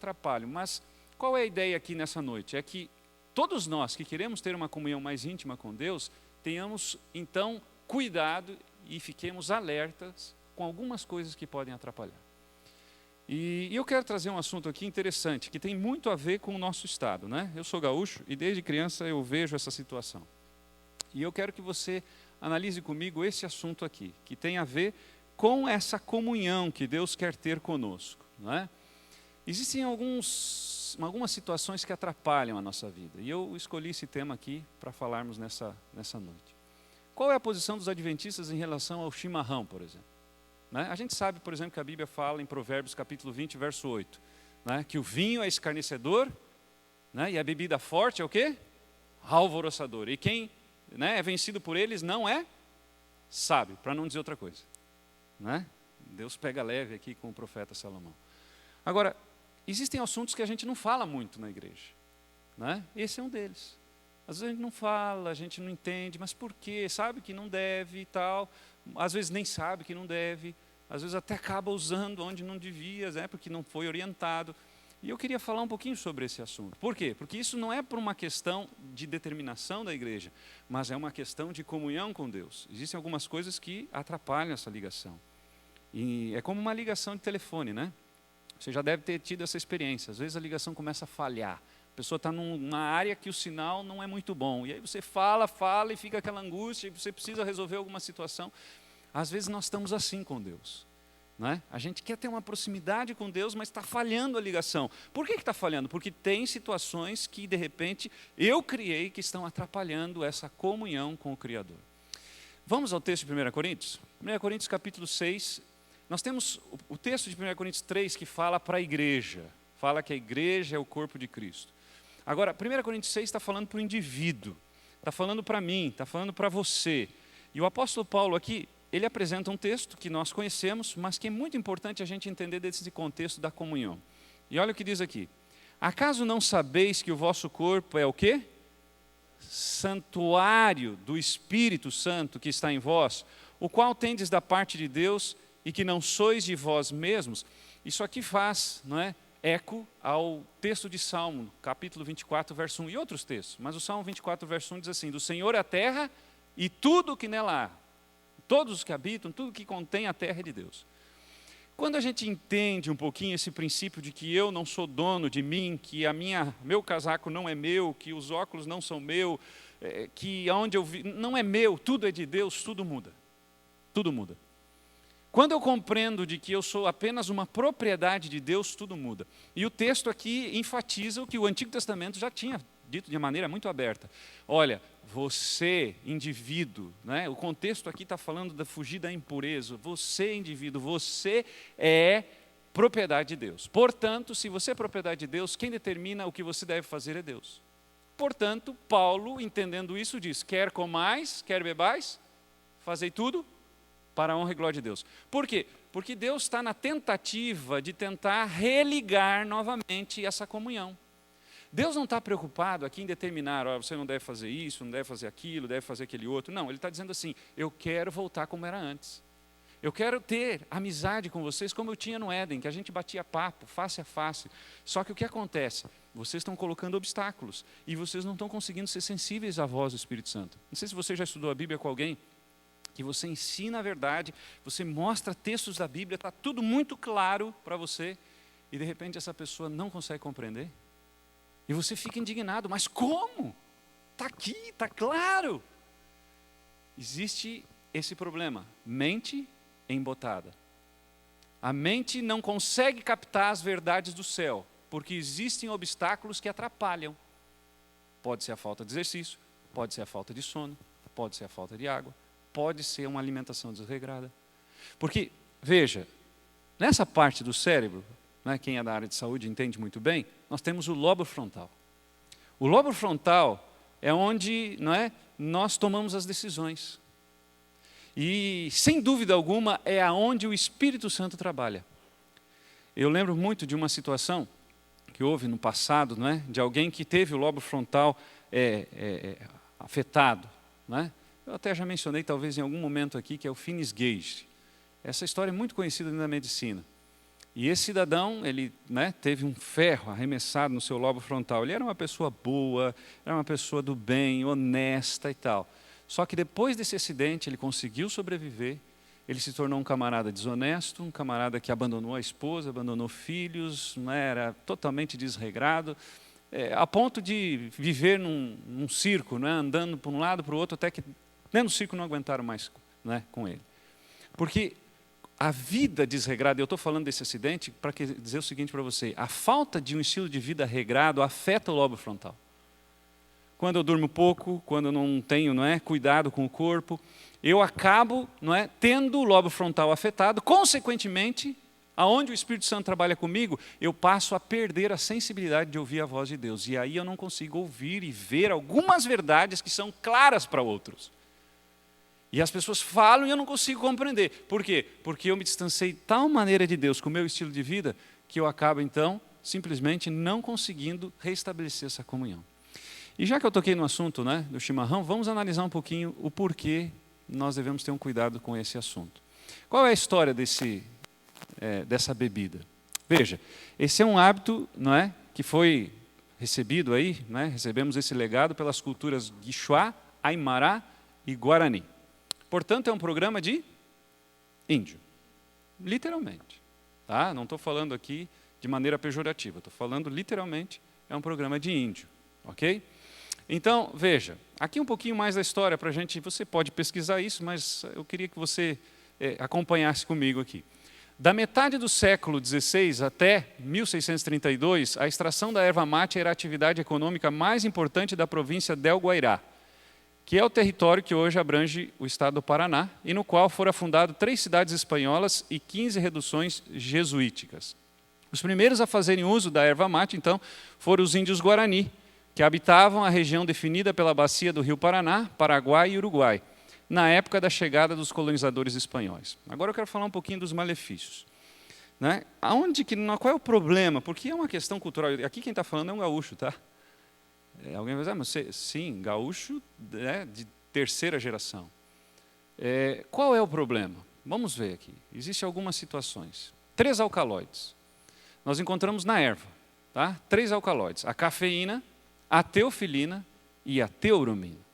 atrapalham. Mas qual é a ideia aqui nessa noite? É que todos nós que queremos ter uma comunhão mais íntima com Deus, tenhamos então cuidado e fiquemos alertas com algumas coisas que podem atrapalhar. E eu quero trazer um assunto aqui interessante, que tem muito a ver com o nosso estado, né? Eu sou gaúcho e desde criança eu vejo essa situação. E eu quero que você analise comigo esse assunto aqui, que tem a ver com essa comunhão que Deus quer ter conosco, né? Existem algumas situações que atrapalham a nossa vida. E eu escolhi esse tema aqui para falarmos nessa noite. Qual é a posição dos adventistas em relação ao chimarrão, por exemplo? Né? A gente sabe, por exemplo, que a Bíblia fala em Provérbios capítulo 20, verso 8, né? Que o vinho é escarnecedor, né? E a bebida forte é o quê? Alvoroçador. E quem, né, é vencido por eles não é sábio, para não dizer outra coisa. Né? Deus pega leve aqui com o profeta Salomão. Agora, existem assuntos que a gente não fala muito na igreja. Né? Esse é um deles. Às vezes a gente não fala, a gente não entende, mas por quê? Sabe que não deve e tal. Às vezes nem sabe que não deve. Às vezes até acaba usando onde não devia, né? Porque não foi orientado. E eu queria falar um pouquinho sobre esse assunto. Por quê? Porque isso não é por uma questão de determinação da igreja, mas é uma questão de comunhão com Deus. Existem algumas coisas que atrapalham essa ligação. E é como uma ligação de telefone, né? Você já deve ter tido essa experiência. Às vezes a ligação começa a falhar. A pessoa está numa área que o sinal não é muito bom. E aí você fala e fica aquela angústia, e você precisa resolver alguma situação. Às vezes nós estamos assim com Deus. Não é? A gente quer ter uma proximidade com Deus, mas está falhando a ligação. Por que está falhando? Porque tem situações que, de repente, eu criei que estão atrapalhando essa comunhão com o Criador. Vamos ao texto de 1 Coríntios? 1 Coríntios capítulo 6, nós temos o texto de 1 Coríntios 3 que fala para a igreja, fala que a igreja é o corpo de Cristo. Agora, 1 Coríntios 6 está falando para o indivíduo, está falando para mim, está falando para você. E o apóstolo Paulo aqui, ele apresenta um texto que nós conhecemos, mas que é muito importante a gente entender desse contexto da comunhão. E olha o que diz aqui. Acaso não sabeis que o vosso corpo é o quê? Santuário do Espírito Santo que está em vós, o qual tendes da parte de Deus e que não sois de vós mesmos? Isso aqui faz, não é, eco ao texto de Salmo, capítulo 24, verso 1 e outros textos. Mas o Salmo 24, verso 1 diz assim, do Senhor é a terra e tudo o que nela há. Todos os que habitam, tudo que contém a terra é de Deus. Quando a gente entende um pouquinho esse princípio de que eu não sou dono de mim, que meu casaco não é meu, que os óculos não são meu, que aonde eu vi não é meu, tudo é de Deus, tudo muda. Tudo muda. Quando eu compreendo de que eu sou apenas uma propriedade de Deus, tudo muda. E o texto aqui enfatiza o que o Antigo Testamento já tinha dito de maneira muito aberta. Olha, você, indivíduo, né? O contexto aqui está falando de fugir da impureza. Você, indivíduo, você é propriedade de Deus. Portanto, se você é propriedade de Deus, quem determina o que você deve fazer é Deus. Portanto, Paulo, entendendo isso, diz, quer comais, quer bebais, fazei tudo para a honra e glória de Deus. Por quê? Porque Deus está na tentativa de tentar religar novamente essa comunhão. Deus não está preocupado aqui em determinar, você não deve fazer isso, não deve fazer aquilo, deve fazer aquele outro. Não, Ele está dizendo assim, eu quero voltar como era antes. Eu quero ter amizade com vocês como eu tinha no Éden, que a gente batia papo, face a face. Só que o que acontece? Vocês estão colocando obstáculos e vocês não estão conseguindo ser sensíveis à voz do Espírito Santo. Não sei se você já estudou a Bíblia com alguém, que você ensina a verdade, você mostra textos da Bíblia, está tudo muito claro para você, e de repente essa pessoa não consegue compreender. E você fica indignado, mas como? Está aqui, está claro. Existe esse problema, mente embotada. A mente não consegue captar as verdades do céu, porque existem obstáculos que atrapalham. Pode ser a falta de exercício, pode ser a falta de sono, pode ser a falta de água, pode ser uma alimentação desregrada. Porque, veja, nessa parte do cérebro, né, quem é da área de saúde entende muito bem, nós temos o lobo frontal. O lobo frontal é onde, não é, nós tomamos as decisões. E, sem dúvida alguma, é aonde o Espírito Santo trabalha. Eu lembro muito de uma situação que houve no passado, não é, de alguém que teve o lobo frontal afetado. Não é? Eu até já mencionei, talvez em algum momento aqui, que é o Finis Gage. Essa história é muito conhecida na medicina. E esse cidadão, ele, né, teve um ferro arremessado no seu lobo frontal. Ele era uma pessoa boa, era uma pessoa do bem, honesta e tal. Só que depois desse acidente, ele conseguiu sobreviver. Ele se tornou um camarada desonesto, um camarada que abandonou a esposa, abandonou filhos, né, era totalmente desregrado, a ponto de viver num circo, né, andando para um lado para o outro, até que dentro do circo não aguentaram mais, né, com ele. Porque a vida desregrada, eu estou falando desse acidente para dizer o seguinte para você: a falta de um estilo de vida regrado afeta o lobo frontal. Quando eu durmo pouco, quando eu não tenho, não é, cuidado com o corpo, eu acabo, não é, tendo o lobo frontal afetado. Consequentemente, aonde o Espírito Santo trabalha comigo, eu passo a perder a sensibilidade de ouvir a voz de Deus. E aí eu não consigo ouvir e ver algumas verdades que são claras para outros. E as pessoas falam e eu não consigo compreender. Por quê? Porque eu me distanciei de tal maneira de Deus com o meu estilo de vida, que eu acabo, então, simplesmente não conseguindo restabelecer essa comunhão. E já que eu toquei no assunto, né, do chimarrão, vamos analisar um pouquinho o porquê nós devemos ter um cuidado com esse assunto. Qual é a história dessa bebida? Veja, esse é um hábito, não é, que foi recebido aí, né, recebemos esse legado pelas culturas Quechua, Aimará e Guarani. Portanto, é um programa de índio, literalmente. Tá? Não estou falando aqui de maneira pejorativa, estou falando literalmente, é um programa de índio. Ok? Então, veja, aqui um pouquinho mais da história para a gente, você pode pesquisar isso, mas eu queria que você acompanhasse comigo aqui. Da metade do século XVI até 1632, a extração da erva mate era a atividade econômica mais importante da província del Guairá, que é o território que hoje abrange o estado do Paraná, e no qual foram fundadas 3 cidades espanholas e 15 reduções jesuíticas. Os primeiros a fazerem uso da erva mate, então, foram os índios Guarani, que habitavam a região definida pela bacia do rio Paraná, Paraguai e Uruguai, na época da chegada dos colonizadores espanhóis. Agora eu quero falar um pouquinho dos malefícios. Né? Qual é o problema? Porque é uma questão cultural. Aqui quem está falando é um gaúcho, tá? Alguém vai dizer, mas sim, gaúcho, né, de terceira geração. Qual é o problema? Vamos ver aqui. Existem algumas situações. 3 alcaloides. Nós encontramos na erva. Tá? 3 alcaloides. A cafeína, a teofilina e a teoromina.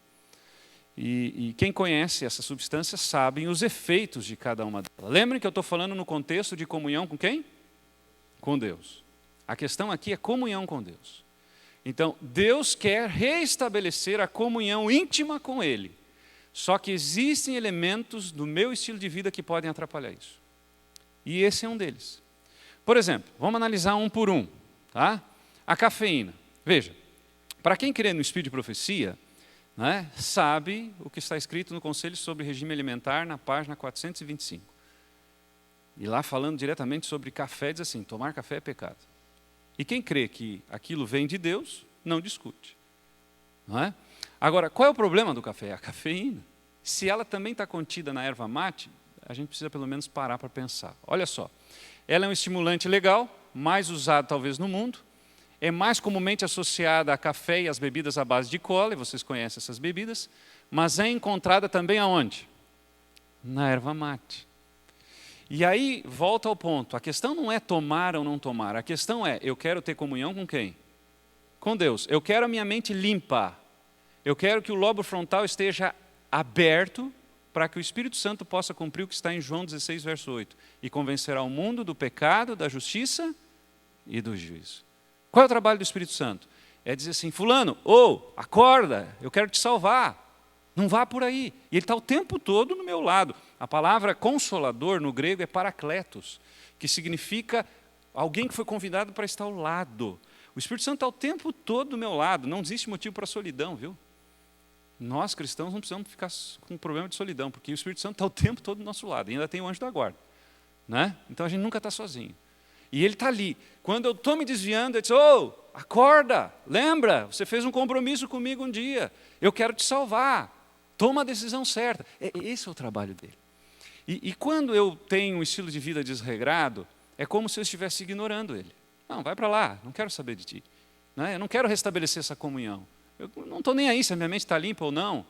E quem conhece essa substância sabe os efeitos de cada uma delas. Lembrem que eu estou falando no contexto de comunhão com quem? Com Deus. A questão aqui é comunhão com Deus. Então, Deus quer reestabelecer a comunhão íntima com Ele. Só que existem elementos do meu estilo de vida que podem atrapalhar isso. E esse é um deles. Por exemplo, vamos analisar um por um. Tá? A cafeína. Veja, para quem crê no Espírito de Profecia, né, sabe o que está escrito no Conselho sobre Regime Alimentar, na página 425. E lá falando diretamente sobre café, diz assim, tomar café é pecado. E quem crê que aquilo vem de Deus, não discute. Não é? Agora, qual é o problema do café? A cafeína. Se ela também está contida na erva mate, a gente precisa pelo menos parar para pensar. Olha só, ela é um estimulante legal, mais usado talvez no mundo, é mais comumente associada a café e às bebidas à base de cola, e vocês conhecem essas bebidas, mas é encontrada também aonde? Na erva mate. E aí, volta ao ponto, a questão não é tomar ou não tomar, a questão é, eu quero ter comunhão com quem? Com Deus. Eu quero a minha mente limpa, eu quero que o lobo frontal esteja aberto para que o Espírito Santo possa cumprir o que está em João 16, verso 8, e convencerá o mundo do pecado, da justiça e do juízo. Qual é o trabalho do Espírito Santo? É dizer assim, fulano, acorda, eu quero te salvar, não vá por aí. E ele está o tempo todo no meu lado. A palavra consolador no grego é parakletos, que significa alguém que foi convidado para estar ao lado. O Espírito Santo está o tempo todo do meu lado, não existe motivo para solidão, viu? Nós cristãos não precisamos ficar com problema de solidão, porque o Espírito Santo está o tempo todo do nosso lado, e ainda tem o anjo da guarda. Né? Então a gente nunca está sozinho. E ele está ali. Quando eu estou me desviando, ele diz, acorda, lembra, você fez um compromisso comigo um dia, eu quero te salvar, toma a decisão certa. Esse é o trabalho dele. E quando eu tenho um estilo de vida desregrado, é como se eu estivesse ignorando ele. Não, vai para lá, não quero saber de ti. Né? Eu não quero restabelecer essa comunhão. Eu não estou nem aí se a minha mente está limpa ou não.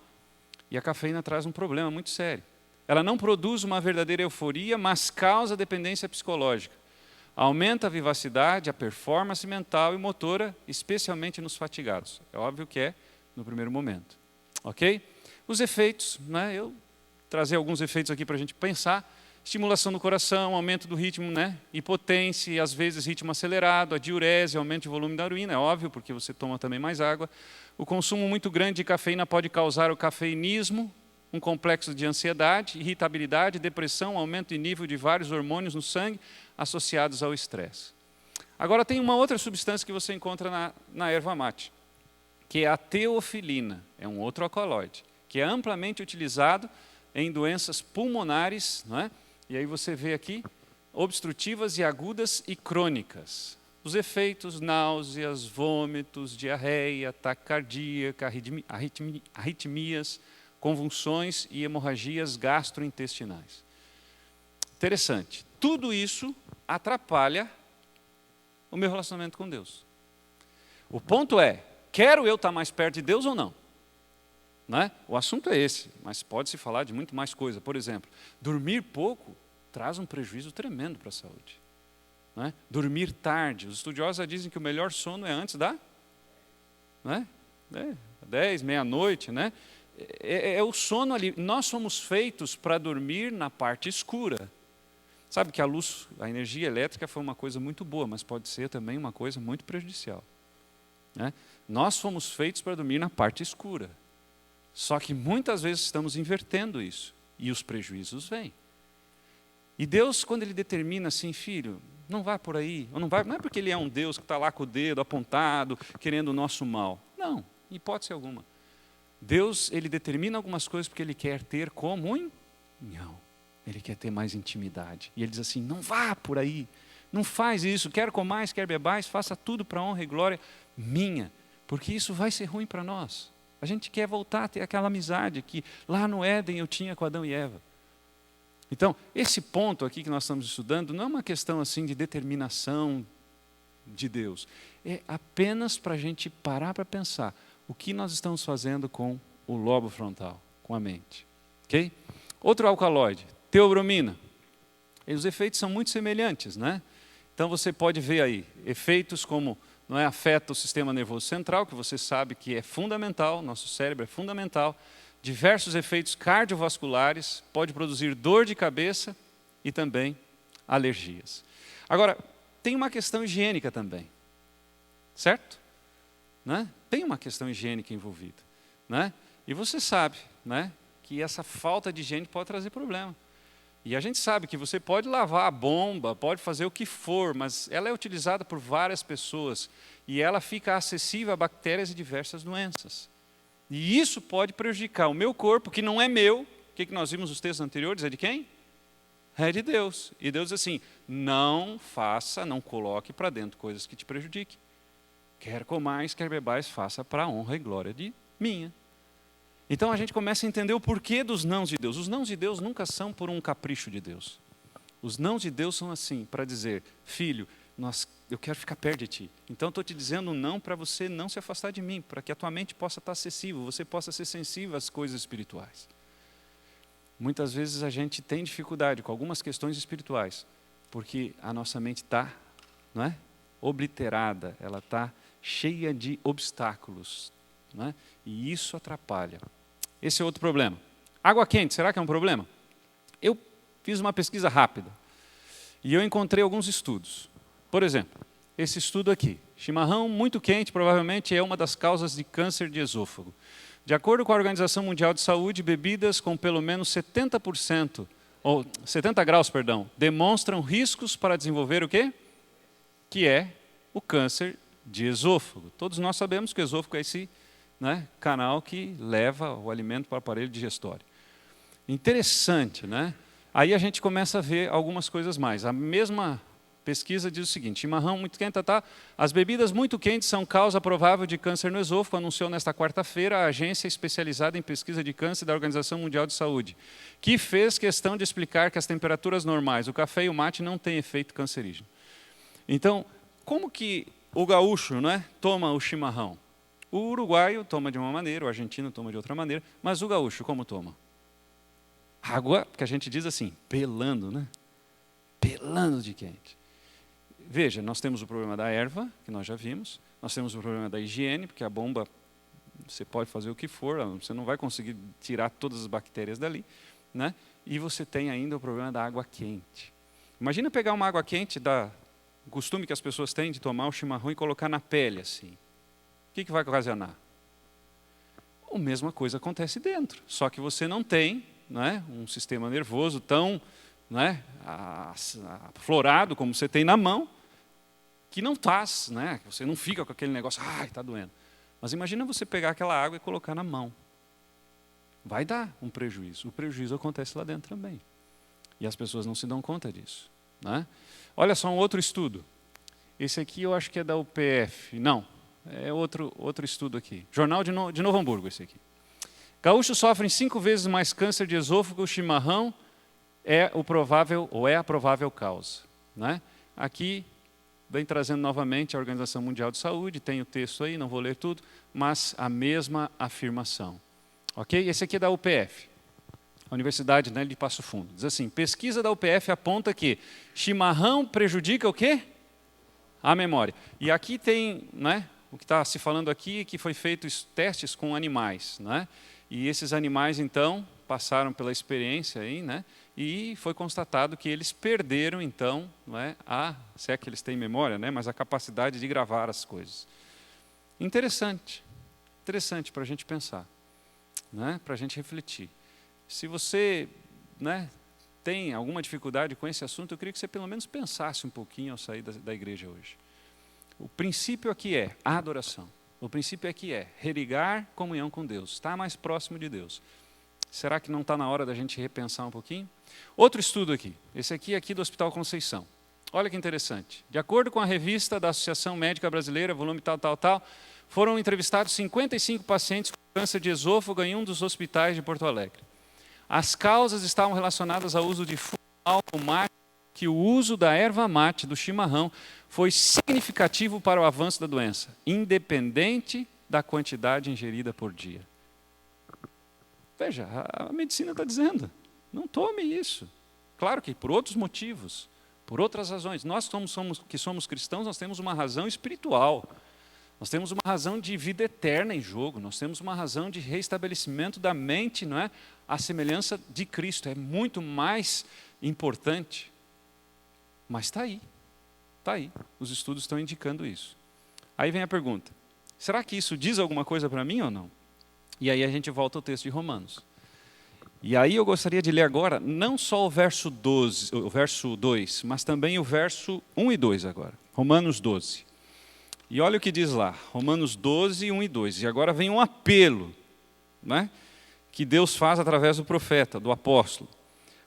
E a cafeína traz um problema muito sério. Ela não produz uma verdadeira euforia, mas causa dependência psicológica. Aumenta a vivacidade, a performance mental e motora, especialmente nos fatigados. É óbvio que é no primeiro momento. Ok? Os efeitos, né? Eu trazer alguns efeitos aqui para a gente pensar. Estimulação do coração, aumento do ritmo, né? Hipotência e às vezes ritmo acelerado, a diurese, aumento de volume da urina, é óbvio, porque você toma também mais água. O consumo muito grande de cafeína pode causar o cafeinismo, um complexo de ansiedade, irritabilidade, depressão, aumento de nível de vários hormônios no sangue associados ao estresse. Agora tem uma outra substância que você encontra na erva mate, que é a teofilina, é um outro alcaloide, que é amplamente utilizado em doenças pulmonares, não é? E aí você vê aqui, obstrutivas e agudas e crônicas. Os efeitos, náuseas, vômitos, diarreia, taquicardia, arritmias, convulsões e hemorragias gastrointestinais. Interessante. Tudo isso atrapalha o meu relacionamento com Deus. O ponto é, quero eu estar mais perto de Deus ou não? Não é? O assunto é esse, mas pode-se falar de muito mais coisa. Por exemplo, dormir pouco traz um prejuízo tremendo para a saúde. Não é? Dormir tarde. Os estudiosos já dizem que o melhor sono é antes da... Não é? 10, meia-noite, né? É o sono ali. Nós somos feitos para dormir na parte escura. Sabe que a luz, a energia elétrica foi uma coisa muito boa, mas pode ser também uma coisa muito prejudicial. Né? Nós fomos feitos para dormir na parte escura. Só que muitas vezes estamos invertendo isso. E os prejuízos vêm. E Deus, quando Ele determina assim, filho, não vá por aí, ou não é porque Ele é um Deus que está lá com o dedo apontado, querendo o nosso mal. Não, em hipótese alguma. Deus, Ele determina algumas coisas porque Ele quer ter comunhão. Ele quer ter mais intimidade. E Ele diz assim, não vá por aí, não faz isso, quer comais, quer bebais, faça tudo para a honra e glória minha, porque isso vai ser ruim para nós. A gente quer voltar a ter aquela amizade que lá no Éden eu tinha com Adão e Eva. Então, esse ponto aqui que nós estamos estudando não é uma questão assim de determinação de Deus. É apenas para a gente parar para pensar o que nós estamos fazendo com o lobo frontal, com a mente. Ok? Outro alcaloide, teobromina. E os efeitos são muito semelhantes, né? Então você pode ver aí efeitos como não é, afeta o sistema nervoso central, que você sabe que é fundamental, nosso cérebro é fundamental, diversos efeitos cardiovasculares, pode produzir dor de cabeça e também alergias. Agora, tem uma questão higiênica também, certo? Né? Tem uma questão higiênica envolvida. Né? E você sabe, né, que essa falta de higiene pode trazer problema. E a gente sabe que você pode lavar a bomba, pode fazer o que for, mas ela é utilizada por várias pessoas e ela fica acessível a bactérias e diversas doenças. E isso pode prejudicar o meu corpo, que não é meu. O que nós vimos nos textos anteriores? É de quem? É de Deus. E Deus diz assim, não faça, não coloque para dentro coisas que te prejudiquem. Quer comais, quer bebais, faça para a honra e glória de minha. Então a gente começa a entender o porquê dos nãos de Deus. Os nãos de Deus nunca são por um capricho de Deus. Os nãos de Deus são assim, para dizer, filho, eu quero ficar perto de ti. Então estou te dizendo não para você não se afastar de mim, para que a tua mente possa estar acessível, você possa ser sensível às coisas espirituais. Muitas vezes a gente tem dificuldade com algumas questões espirituais, porque a nossa mente está, não é, obliterada, ela está cheia de obstáculos, não é? E isso atrapalha. Esse é outro problema. Água quente, será que é um problema? Eu fiz uma pesquisa rápida e eu encontrei alguns estudos. Por exemplo, esse estudo aqui, chimarrão muito quente provavelmente é uma das causas de câncer de esôfago. De acordo com a Organização Mundial de Saúde, bebidas com pelo menos 70%, ou 70 graus, perdão, demonstram riscos para desenvolver o quê? Que é o câncer de esôfago. Todos nós sabemos que o esôfago é esse, né, canal que leva o alimento para o aparelho digestório. Interessante, né? Aí a gente começa a ver algumas coisas mais. A mesma pesquisa diz o seguinte, chimarrão muito quente, as bebidas muito quentes são causa provável de câncer no esôfago, anunciou nesta quarta-feira a agência especializada em pesquisa de câncer da Organização Mundial de Saúde, que fez questão de explicar que as temperaturas normais, o café e o mate não têm efeito cancerígeno. Então, como que o gaúcho, não é, toma o chimarrão? O uruguaio toma de uma maneira, o argentino toma de outra maneira, mas o gaúcho como toma? Água, que a gente diz assim, pelando, né? Pelando de quente. veja, nós temos o problema da erva, que nós já vimos, nós temos o problema da higiene, porque a bomba, você pode fazer o que for, você não vai conseguir tirar todas as bactérias dali, né? E você tem ainda o problema da água quente. Imagina pegar uma água quente, o costume que as pessoas têm de tomar o chimarrão e colocar na pele, assim. O que vai ocasionar? A mesma coisa acontece dentro, só que você não tem, né, um sistema nervoso tão, né, aflorado como você tem na mão, que não faz, né, você não fica com aquele negócio, ai, está doendo. Mas imagina você pegar aquela água e colocar na mão. Vai dar um prejuízo. O prejuízo acontece lá dentro também. E as pessoas não se dão conta disso, né? Olha só um outro estudo. Esse aqui eu acho que é da UPF. Não, é outro estudo aqui. Jornal de Novo Hamburgo, esse aqui. Gaúchos sofrem 5 vezes mais câncer de esôfago, o chimarrão é a provável causa, né? Aqui vem trazendo novamente a Organização Mundial de Saúde, tem o texto aí, não vou ler tudo, mas a mesma afirmação. Ok? Esse aqui é da UPF, a Universidade, né, de Passo Fundo. Diz assim, pesquisa da UPF aponta que chimarrão prejudica o quê? A memória. E aqui tem, né, o que está se falando aqui, que foi feitos testes com animais, né? E esses animais, então, passaram pela experiência aí, né? E foi constatado que eles perderam, então, não é, se é que eles têm memória, né, mas a capacidade de gravar as coisas. Interessante para a gente pensar, né, para a gente refletir. Se você, né, tem alguma dificuldade com esse assunto, eu queria que você pelo menos pensasse um pouquinho ao sair da igreja hoje. O princípio aqui é a adoração. O princípio aqui é religar comunhão com Deus, estar mais próximo de Deus. Será que não está na hora da gente repensar um pouquinho? Outro estudo aqui, esse aqui do Hospital Conceição. Olha que interessante. De acordo com a revista da Associação Médica Brasileira, volume tal, foram entrevistados 55 pacientes com câncer de esôfago em um dos hospitais de Porto Alegre. As causas estavam relacionadas ao uso de fumo, álcool, mate, que o uso da erva mate, do chimarrão, foi significativo para o avanço da doença, independente da quantidade ingerida por dia. Veja, a medicina está dizendo, não tome isso. Claro que por outros motivos, por outras razões. Nós que somos cristãos, nós temos uma razão espiritual. Nós temos uma razão de vida eterna em jogo. Nós temos uma razão de reestabelecimento da mente, não é? A semelhança de Cristo. É muito mais importante. Mas está aí. Está aí. Os estudos estão indicando isso. Aí vem a pergunta. Será que isso diz alguma coisa para mim ou não? E aí a gente volta ao texto de Romanos. E aí eu gostaria de ler agora, não só o verso 2, mas também o verso 1 e 2 agora. Romanos 12. E olha o que diz lá, Romanos 12, 1 e 2. E agora vem um apelo, né, que Deus faz através do profeta, do apóstolo.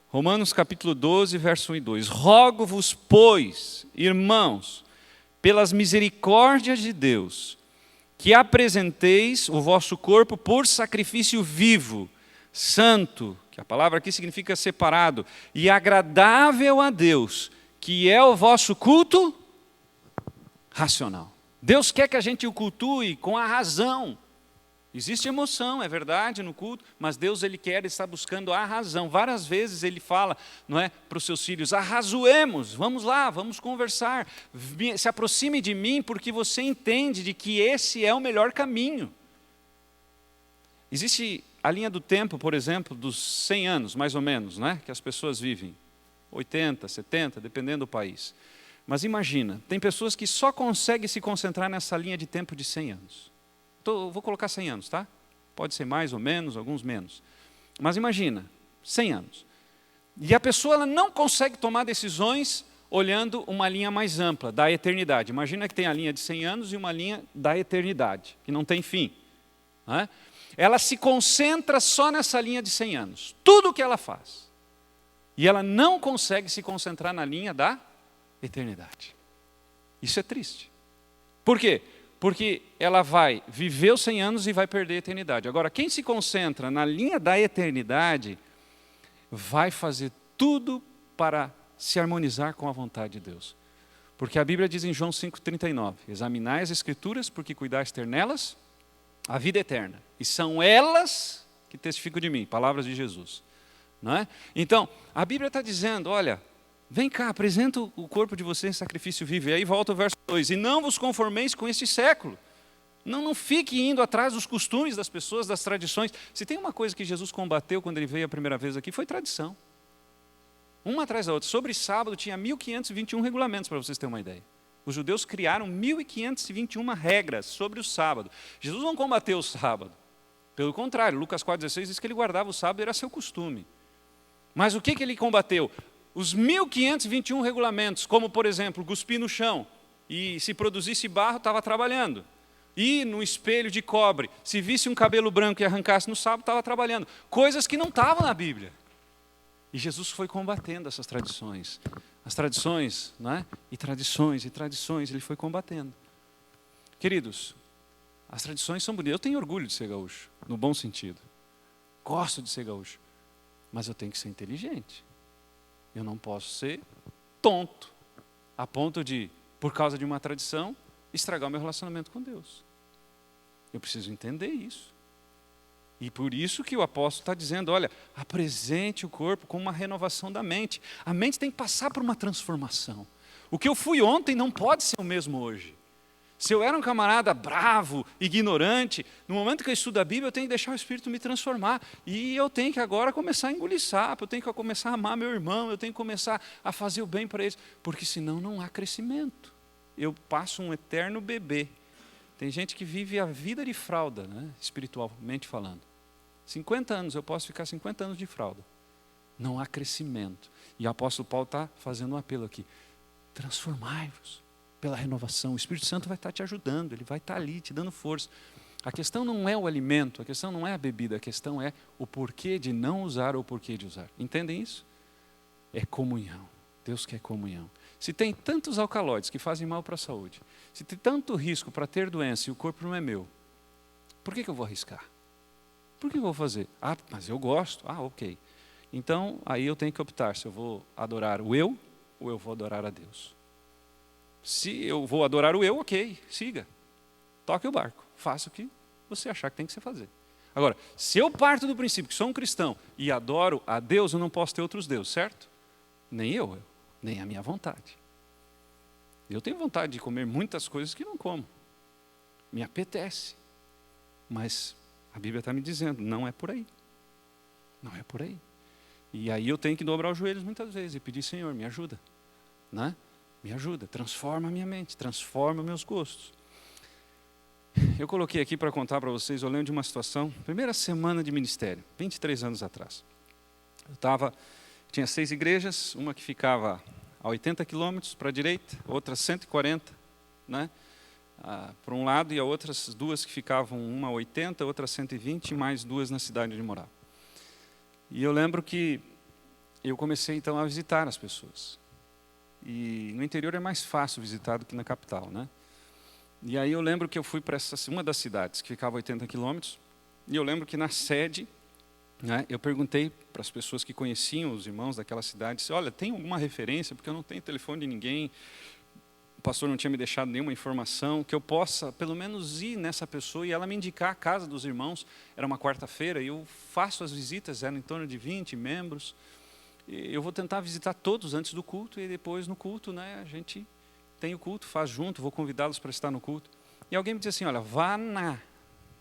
Romanos capítulo 12, verso 1 e 2. Rogo-vos, pois, irmãos, pelas misericórdias de Deus, que apresenteis o vosso corpo por sacrifício vivo, santo, que a palavra aqui significa separado, e agradável a Deus, que é o vosso culto racional. Deus quer que a gente o cultue com a razão. Existe emoção, é verdade, no culto, mas Deus ele está buscando a razão. Várias vezes ele fala, não é, para os seus filhos, arrazoemos, vamos lá, vamos conversar, se aproxime de mim, porque você entende de que esse é o melhor caminho. Existe a linha do tempo, por exemplo, dos 100 anos, mais ou menos, né, que as pessoas vivem, 80, 70, dependendo do país. Mas imagina, tem pessoas que só conseguem se concentrar nessa linha de tempo de 100 anos. Vou colocar 100 anos, tá? Pode ser mais ou menos, alguns menos. Mas imagina, 100 anos. E a pessoa ela não consegue tomar decisões olhando uma linha mais ampla, da eternidade. Imagina que tem a linha de 100 anos e uma linha da eternidade, que não tem fim. Né? Ela se concentra só nessa linha de 100 anos. Tudo o que ela faz. E ela não consegue se concentrar na linha da eternidade. Isso é triste. Por quê? Porque ela vai viver os 100 anos e vai perder a eternidade. Agora, quem se concentra na linha da eternidade, vai fazer tudo para se harmonizar com a vontade de Deus. Porque a Bíblia diz em João 5,39, examinai as Escrituras, porque cuidais ter nelas a vida eterna. E são elas que testificam de mim, palavras de Jesus. Não é? Então, a Bíblia está dizendo, olha, Vem cá, apresenta o corpo de vocês em sacrifício vivo. E aí volta o verso 2. E não vos conformeis com este século. Não fique indo atrás dos costumes das pessoas, das tradições. Se tem uma coisa que Jesus combateu quando ele veio a primeira vez aqui, foi tradição. Uma atrás da outra. Sobre sábado tinha 1521 regulamentos, para vocês terem uma ideia. Os judeus criaram 1521 regras sobre o sábado. Jesus não combateu o sábado. Pelo contrário, Lucas 4,16 diz que ele guardava o sábado, era seu costume. Mas o que ele combateu? Os 1521 regulamentos, como por exemplo, cuspir no chão, e se produzisse barro, estava trabalhando. E no espelho de cobre, se visse um cabelo branco e arrancasse no sábado, estava trabalhando. Coisas que não estavam na Bíblia. E Jesus foi combatendo essas tradições. As tradições, né? E tradições, ele foi combatendo. Queridos, as tradições são bonitas. Eu tenho orgulho de ser gaúcho, no bom sentido. Gosto de ser gaúcho. Mas eu tenho que ser inteligente. Eu não posso ser tonto, a ponto de, por causa de uma tradição, estragar o meu relacionamento com Deus. Eu preciso entender isso. E por isso que o apóstolo está dizendo, olha, apresente o corpo com uma renovação da mente. A mente tem que passar por uma transformação. O que eu fui ontem não pode ser o mesmo hoje. Se eu era um camarada bravo, ignorante, no momento que eu estudo a Bíblia, eu tenho que deixar o Espírito me transformar. E eu tenho que agora começar a engolir sapo, eu tenho que começar a amar meu irmão, eu tenho que começar a fazer o bem para eles, porque senão não há crescimento. Eu passo um eterno bebê. Tem gente que vive a vida de fralda, né, espiritualmente falando. 50 anos, eu posso ficar 50 anos de fralda. Não há crescimento. E o apóstolo Paulo está fazendo um apelo aqui. Transformai-vos pela renovação. O Espírito Santo vai estar te ajudando, ele vai estar ali, te dando força. A questão não é o alimento, a questão não é a bebida, a questão é o porquê de não usar ou o porquê de usar. Entendem isso? É comunhão. Deus quer comunhão. Se tem tantos alcaloides que fazem mal para a saúde, se tem tanto risco para ter doença e o corpo não é meu, por que eu vou arriscar? Por que eu vou fazer? Ah, mas eu gosto. Ah, ok. Então, aí eu tenho que optar se eu vou adorar o eu ou eu vou adorar a Deus. Se eu vou adorar o eu, ok, siga. Toque o barco. Faça o que você achar que tem que se fazer. Agora, se eu parto do princípio que sou um cristão e adoro a Deus, eu não posso ter outros deuses, certo? Nem eu, nem a minha vontade. Eu tenho vontade de comer muitas coisas que não como. Me apetece. Mas a Bíblia está me dizendo, não é por aí. Não é por aí. E aí eu tenho que dobrar os joelhos muitas vezes e pedir, Senhor, me ajuda. Né? Me ajuda, transforma a minha mente, transforma meus gostos. Eu coloquei aqui para contar para vocês, eu lembro de uma situação, primeira semana de ministério, 23 anos atrás. Tinha 6 igrejas, uma que ficava a 80 quilômetros para a direita, outra 140, né, para um lado, e a outras 2 que ficavam, uma a 80, outra a 120, e mais 2 na cidade onde morava. E eu lembro que eu comecei então a visitar as pessoas. E no interior é mais fácil visitar do que na capital, né? E aí eu lembro que eu fui para uma das cidades, que ficava a 80 quilômetros, e eu lembro que na sede, né, eu perguntei para as pessoas que conheciam os irmãos daquela cidade, disse, olha, tem alguma referência, porque eu não tenho telefone de ninguém, o pastor não tinha me deixado nenhuma informação, que eu possa pelo menos ir nessa pessoa e ela me indicar a casa dos irmãos. Era uma quarta-feira e eu faço as visitas, eram em torno de 20 membros. Eu vou tentar visitar todos antes do culto e depois no culto, né, a gente tem o culto, faz junto, vou convidá-los para estar no culto. E alguém me disse assim, olha, vá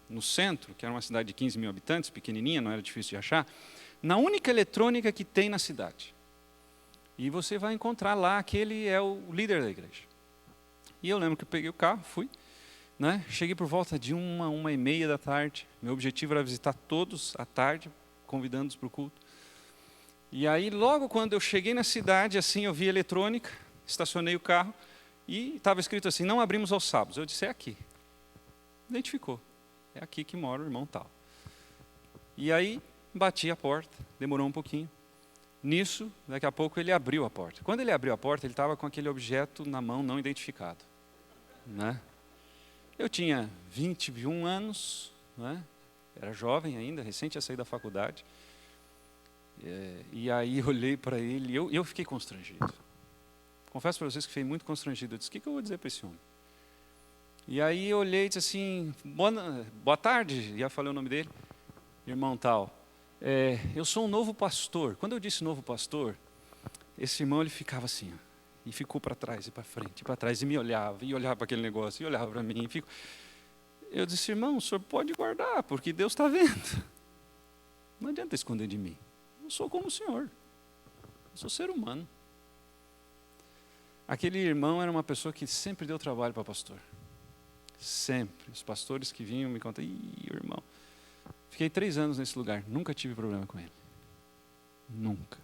no centro, que era uma cidade de 15 mil habitantes, pequenininha, não era difícil de achar, na única eletrônica que tem na cidade. E você vai encontrar lá, aquele é o líder da igreja. E eu lembro que eu peguei o carro, fui, né, cheguei por volta de 1h30 da tarde. Meu objetivo era visitar todos à tarde, convidando-os para o culto. E aí, logo quando eu cheguei na cidade, assim, eu vi eletrônica, estacionei o carro, e estava escrito assim, não abrimos aos sábados. Eu disse, é aqui. Identificou. É aqui que mora o irmão tal. E aí, bati a porta, demorou um pouquinho. Nisso, daqui a pouco, ele abriu a porta. Quando ele abriu a porta, ele estava com aquele objeto na mão não identificado. Né? Eu tinha 21 anos, né? Era jovem ainda, recente a sair da faculdade. E aí olhei para ele e eu fiquei constrangido. Confesso para vocês que fiquei muito constrangido. Eu disse, o que eu vou dizer para esse homem? E aí eu olhei e disse assim, boa tarde, já falei o nome dele, irmão tal. Eu sou um novo pastor. Quando eu disse novo pastor, esse irmão ele ficava assim, ó, e ficou para trás e para frente, e para trás, e me olhava, e olhava para aquele negócio, e olhava para mim. Eu disse, irmão, o senhor pode guardar, porque Deus está vendo. Não adianta esconder de mim. Eu sou como o senhor. Eu sou ser humano. Aquele irmão era uma pessoa que sempre deu trabalho para pastor. Sempre. Os pastores que vinham me contam, irmão. Fiquei 3 anos nesse lugar, nunca tive problema com ele. Nunca.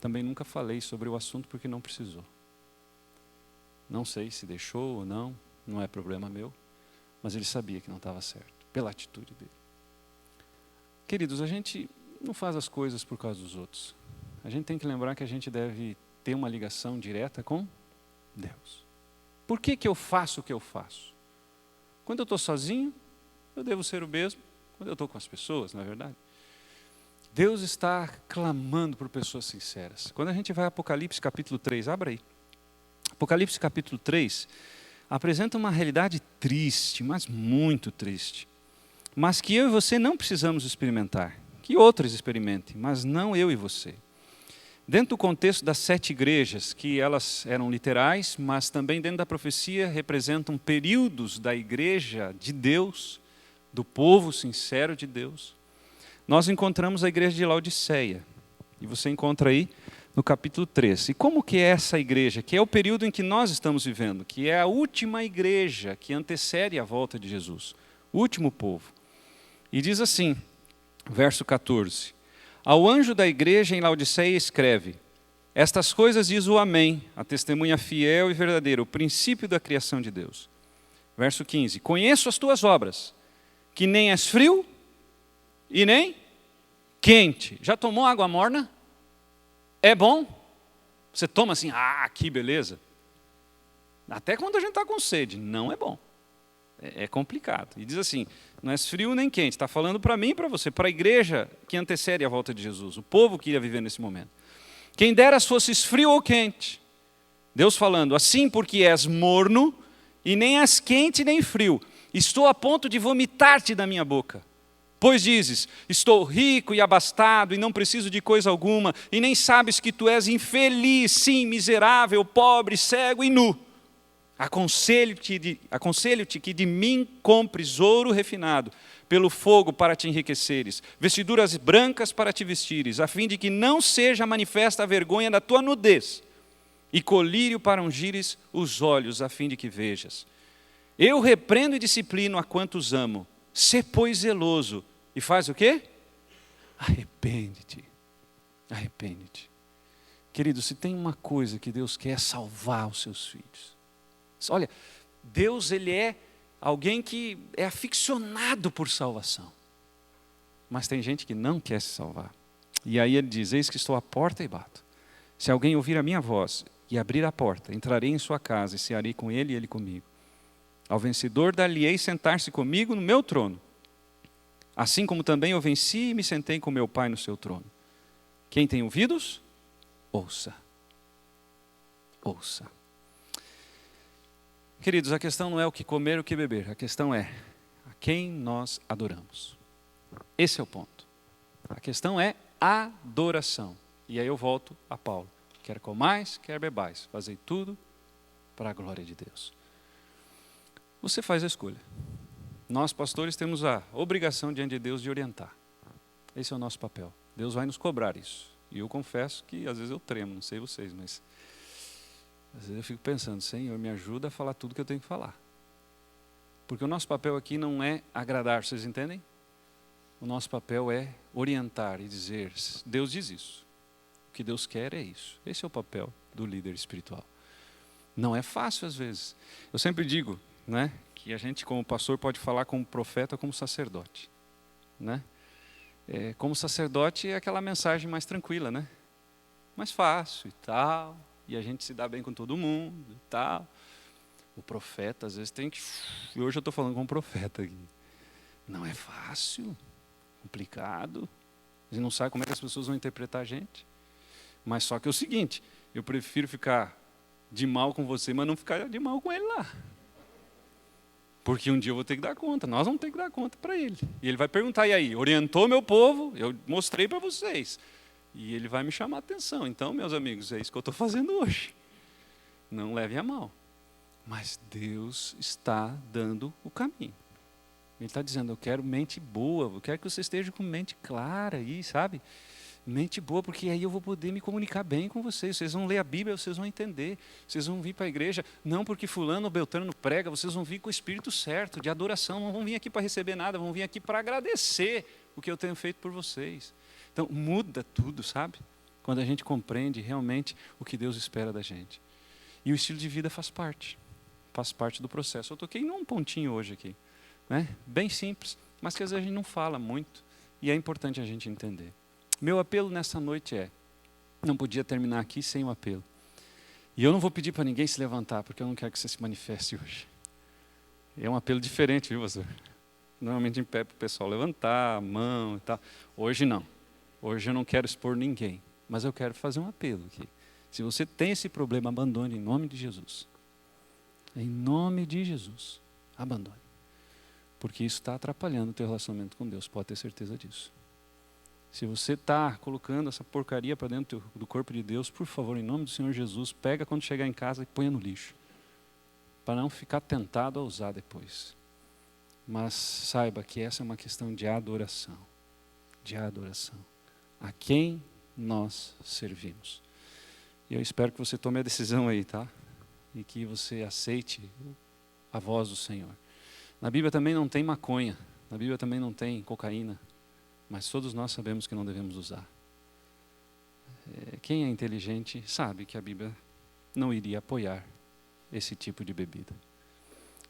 Também nunca falei sobre o assunto porque não precisou. Não sei se deixou ou não, não é problema meu, mas ele sabia que não estava certo, pela atitude dele. Queridos, a gente não faz as coisas por causa dos outros. A gente tem que lembrar que a gente deve ter uma ligação direta com Deus. Por que eu faço o que eu faço? Quando eu estou sozinho, eu devo ser o mesmo. Quando eu estou com as pessoas, não é verdade? Deus está clamando por pessoas sinceras. Quando a gente vai a Apocalipse capítulo 3, abra aí. Apocalipse capítulo 3 apresenta uma realidade triste, mas muito triste. Mas que eu e você não precisamos experimentar. Que outros experimentem, mas não eu e você. Dentro do contexto das 7 igrejas, que elas eram literais, mas também dentro da profecia representam períodos da igreja de Deus, do povo sincero de Deus, nós encontramos a igreja de Laodiceia. E você encontra aí no capítulo 3. E como que é essa igreja? Que é o período em que nós estamos vivendo, que é a última igreja que antecede a volta de Jesus. O último povo. E diz assim, verso 14. Ao anjo da igreja em Laodiceia escreve, estas coisas diz o Amém, a testemunha fiel e verdadeira, o princípio da criação de Deus. Verso 15. Conheço as tuas obras, que nem és frio e nem quente. Já tomou água morna? É bom? Você toma assim, que beleza. Até quando a gente está com sede, não é bom. É complicado. E diz assim, não é frio nem quente. Está falando para mim e para você, para a igreja que antecede a volta de Jesus, o povo que ia viver nesse momento. Quem dera fosses frio ou quente. Deus falando, assim porque és morno, e nem és quente nem frio. Estou a ponto de vomitar-te da minha boca. Pois dizes, estou rico e abastado, e não preciso de coisa alguma, e nem sabes que tu és infeliz, sim, miserável, pobre, cego e nu. Aconselho-te que de mim compres ouro refinado, pelo fogo para te enriqueceres, vestiduras brancas para te vestires, a fim de que não seja manifesta a vergonha da tua nudez, e colírio para ungires os olhos, a fim de que vejas. Eu repreendo e disciplino a quantos amo. Sê, pois, zeloso. E faz o quê? Arrepende-te. Arrepende-te. Querido, se tem uma coisa que Deus quer é salvar os seus filhos. Olha, Deus ele é alguém que é aficionado por salvação. Mas tem gente que não quer se salvar. E aí ele diz, eis que estou à porta e bato. Se alguém ouvir a minha voz e abrir a porta, entrarei em sua casa e cearei com ele e ele comigo. Ao vencedor dar-lhe-ei sentar-se comigo no meu trono. Assim como também eu venci e me sentei com meu Pai no seu trono. Quem tem ouvidos, ouça. Ouça. Queridos, a questão não é o que comer ou o que beber. A questão é a quem nós adoramos. Esse é o ponto. A questão é adoração. E aí eu volto a Paulo. Quer comais, quer bebais. Fazei tudo para a glória de Deus. Você faz a escolha. Nós, pastores, temos a obrigação diante de Deus de orientar. Esse é o nosso papel. Deus vai nos cobrar isso. E eu confesso que às vezes eu tremo, não sei vocês, mas às vezes eu fico pensando, Senhor, me ajuda a falar tudo que eu tenho que falar. Porque o nosso papel aqui não é agradar, vocês entendem? O nosso papel é orientar e dizer, Deus diz isso. O que Deus quer é isso. Esse é o papel do líder espiritual. Não é fácil às vezes. Eu sempre digo, né, que a gente como pastor pode falar como profeta ou como sacerdote. Né? Como sacerdote é aquela mensagem mais tranquila, né? Mais fácil e tal. E a gente se dá bem com todo mundo e tal. O profeta às vezes tem que... Hoje eu estou falando como profeta aqui. Não é fácil, complicado. A gente não sabe como é que as pessoas vão interpretar a gente. Mas só que é o seguinte, eu prefiro ficar de mal com você, mas não ficar de mal com ele lá. Porque um dia eu vou ter que dar conta, nós vamos ter que dar conta para ele. E ele vai perguntar, e aí, orientou meu povo? Eu mostrei para vocês. E ele vai me chamar a atenção. Então, meus amigos, é isso que eu estou fazendo hoje. Não leve a mal. Mas Deus está dando o caminho. Ele está dizendo, eu quero mente boa, eu quero que você esteja com mente clara aí, sabe? Mente boa, porque aí eu vou poder me comunicar bem com vocês. Vocês vão ler a Bíblia, vocês vão entender. Vocês vão vir para a igreja, não porque fulano ou beltrano prega, vocês vão vir com o espírito certo, de adoração. Não vão vir aqui para receber nada, vão vir aqui para agradecer o que eu tenho feito por vocês. Então, muda tudo, sabe? Quando a gente compreende realmente o que Deus espera da gente. E o estilo de vida faz parte do processo. Eu toquei num pontinho hoje aqui, né? Bem simples, mas que às vezes a gente não fala muito, e é importante a gente entender. Meu apelo nessa noite não podia terminar aqui sem um apelo. E eu não vou pedir para ninguém se levantar, porque eu não quero que você se manifeste hoje. É um apelo diferente, viu, pastor? Normalmente em pé para o pessoal levantar a mão e tal. Hoje não. Hoje eu não quero expor ninguém, mas eu quero fazer um apelo aqui. Se você tem esse problema, abandone em nome de Jesus. Em nome de Jesus, abandone. Porque isso está atrapalhando o teu relacionamento com Deus, pode ter certeza disso. Se você está colocando essa porcaria para dentro do corpo de Deus, por favor, em nome do Senhor Jesus, pega quando chegar em casa e ponha no lixo. Para não ficar tentado a usar depois. Mas saiba que essa é uma questão de adoração. De adoração. A quem nós servimos. E eu espero que você tome a decisão aí, tá? E que você aceite a voz do Senhor. Na Bíblia também não tem maconha. Na Bíblia também não tem cocaína. Mas todos nós sabemos que não devemos usar. Quem é inteligente sabe que a Bíblia não iria apoiar esse tipo de bebida.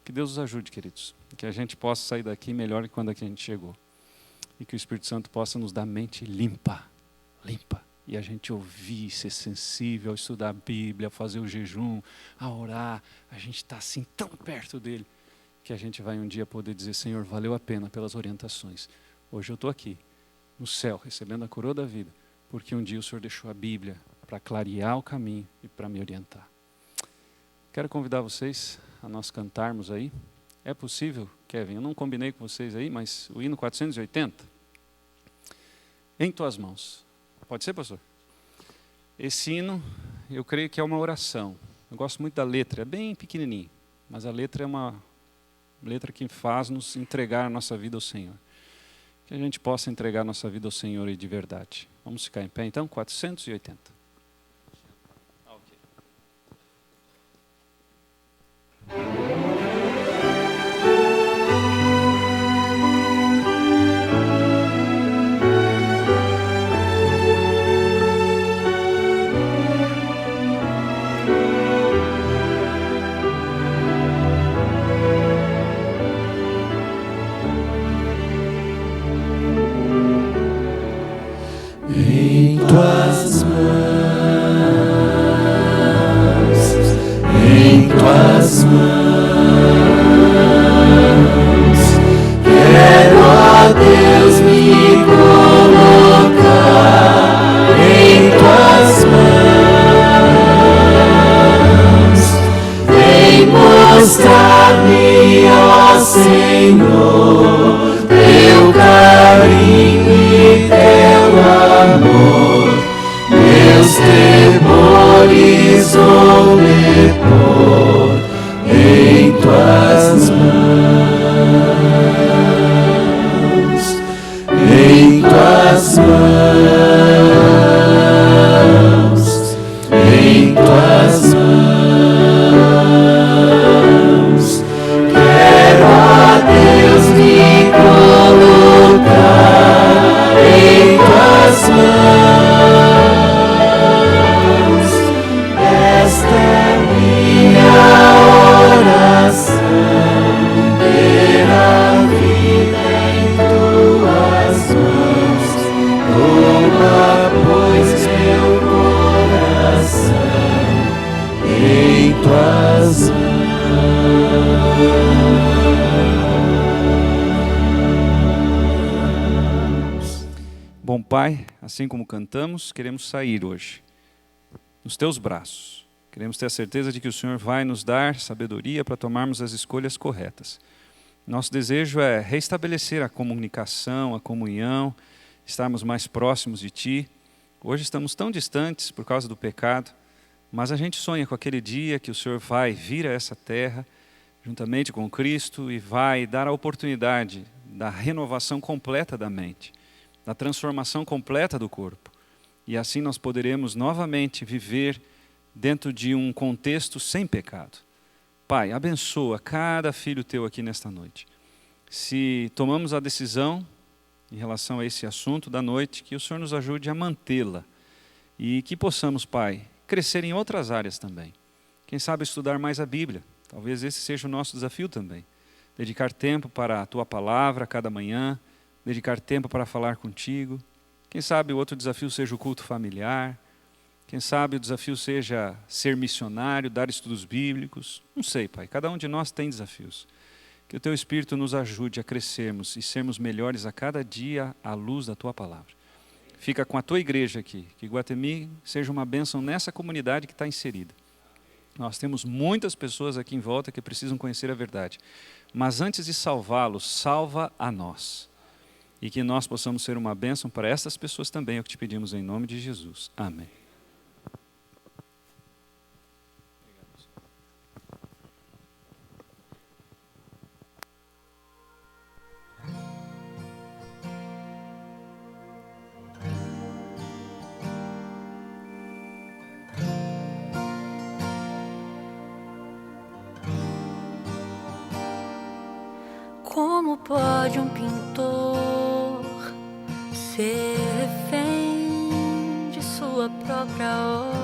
Que Deus nos ajude, queridos. Que a gente possa sair daqui melhor que quando a gente chegou. E que o Espírito Santo possa nos dar mente limpa. Limpa. E a gente ouvir, ser sensível, estudar a Bíblia, fazer o jejum, a orar. A gente está assim tão perto dele que a gente vai um dia poder dizer, Senhor, valeu a pena pelas orientações. Hoje eu estou aqui, no céu, recebendo a coroa da vida, porque um dia o Senhor deixou a Bíblia para clarear o caminho e para me orientar. Quero convidar vocês a nós cantarmos aí. É possível, Kevin? Eu não combinei com vocês aí, mas o hino 480. Em tuas mãos. Pode ser, pastor? Esse hino, eu creio que é uma oração. Eu gosto muito da letra, é bem pequenininho, mas a letra é uma letra que faz-nos entregar a nossa vida ao Senhor. Que a gente possa entregar a nossa vida ao Senhor e de verdade. Vamos ficar em pé então? 480. Em tuas mãos, quero, ó Deus, me colocar em tuas mãos. Vem mostrar-me, ó Senhor, teu carinho e teu amor, meus temores vou depor em tuas mãos, em tuas mãos, em tuas mãos. Quero, ó Deus, me colocar em tuas mãos. Esta é minha oração, ter a vida em tuas mãos. Toma, pois, meu coração em tuas mãos. Bom Pai, assim como cantamos, queremos sair hoje nos teus braços. Queremos ter a certeza de que o Senhor vai nos dar sabedoria para tomarmos as escolhas corretas. Nosso desejo é restabelecer a comunicação, a comunhão, estarmos mais próximos de Ti, Hoje estamos tão distantes por causa do pecado, mas a gente sonha com aquele dia que o Senhor vai vir a essa terra, juntamente com Cristo, e vai dar a oportunidade da renovação completa da mente, da transformação completa do corpo. E assim nós poderemos novamente viver dentro de um contexto sem pecado. Pai, abençoa cada filho teu aqui nesta noite. Se tomamos a decisão em relação a esse assunto da noite, que o Senhor nos ajude a mantê-la e que possamos, Pai, crescer em outras áreas também. Quem sabe estudar mais a Bíblia, talvez esse seja o nosso desafio também. Dedicar tempo para a Tua Palavra cada manhã, dedicar tempo para falar contigo. Quem sabe o outro desafio seja o culto familiar, quem sabe o desafio seja ser missionário, dar estudos bíblicos. Não sei, Pai, cada um de nós tem desafios. Que o Teu Espírito nos ajude a crescermos e sermos melhores a cada dia à luz da Tua Palavra. Fica com a Tua igreja aqui, que Iguatemi seja uma bênção nessa comunidade que está inserida. Nós temos muitas pessoas aqui em volta que precisam conhecer a verdade. Mas antes de salvá-los, salva a nós. E que nós possamos ser uma bênção para essas pessoas também, é o que te pedimos em nome de Jesus. Amém. Como pode um pintor ser refém de sua própria obra?